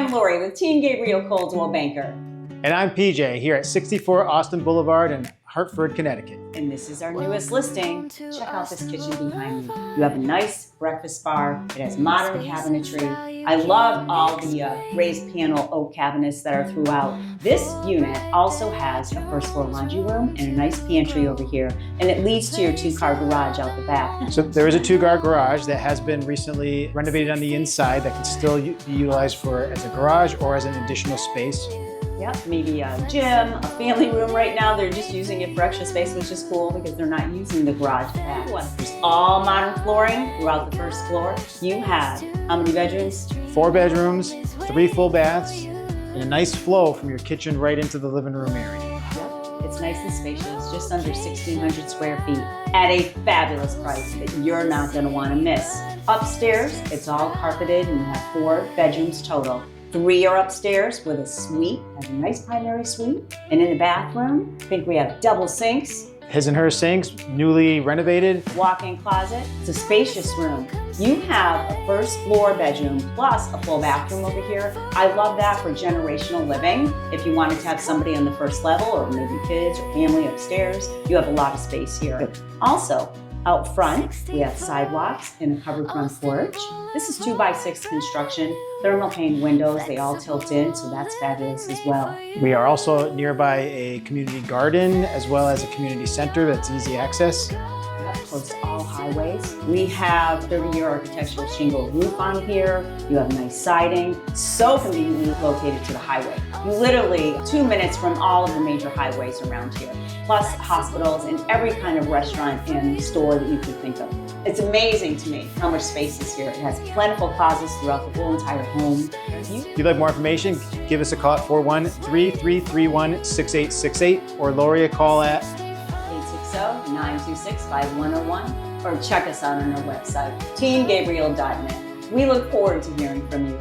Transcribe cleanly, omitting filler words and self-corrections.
I'm Lori with Team Gabriel Coldwell Banker. And I'm PJ here at 64 Osten Boulevard in Hartford, Connecticut. And this is our newest listing. Check out this kitchen behind me. You have a nice breakfast bar. It has modern cabinetry. I love all the raised panel oak cabinets that are throughout. This unit also has a first floor laundry room and a nice pantry over here. And it leads to your 2-car garage out the back. So there is a 2-car garage that has been recently renovated on the inside that can still be utilized as a garage or as an additional space. Yep, maybe a gym, a family room right now. They're just using it for extra space, which is cool because they're not using the garage back. There's all modern flooring throughout the first floor. You have how many bedrooms? 4 bedrooms, 3 full baths, and a nice flow from your kitchen right into the living room area. Yep, it's nice and spacious, just under 1,600 square feet at a fabulous price that you're not gonna wanna miss. Upstairs, it's all carpeted and you have 4 bedrooms total. 3 are upstairs with a suite, has a nice primary suite. And in the bathroom, I think we have double sinks. His and her sinks, newly renovated. Walk-in closet. It's a spacious room. You have a first floor bedroom plus a full bathroom over here. I love that for generational living. If you wanted to have somebody on the first level or maybe kids or family upstairs, you have a lot of space here. Also, out front, we have sidewalks and a covered front porch. This is 2x6 construction, thermal pane windows, they all tilt in, so that's fabulous as well. We are also nearby a community garden as well as a community center that's easy access. Close to all highways. We have 30-year architectural shingle roof on here. You have nice siding, so conveniently located to the highway. You literally 2 minutes from all of the major highways around here, plus hospitals and every kind of restaurant and store that you can think of. It's amazing to me how much space is here. It has plentiful closets throughout the whole entire home. If you'd like more information, give us a call at 413-331-6868 or Lori a call at 860-926-5101 or check us out on our website, teamgabriel.net. We look forward to hearing from you.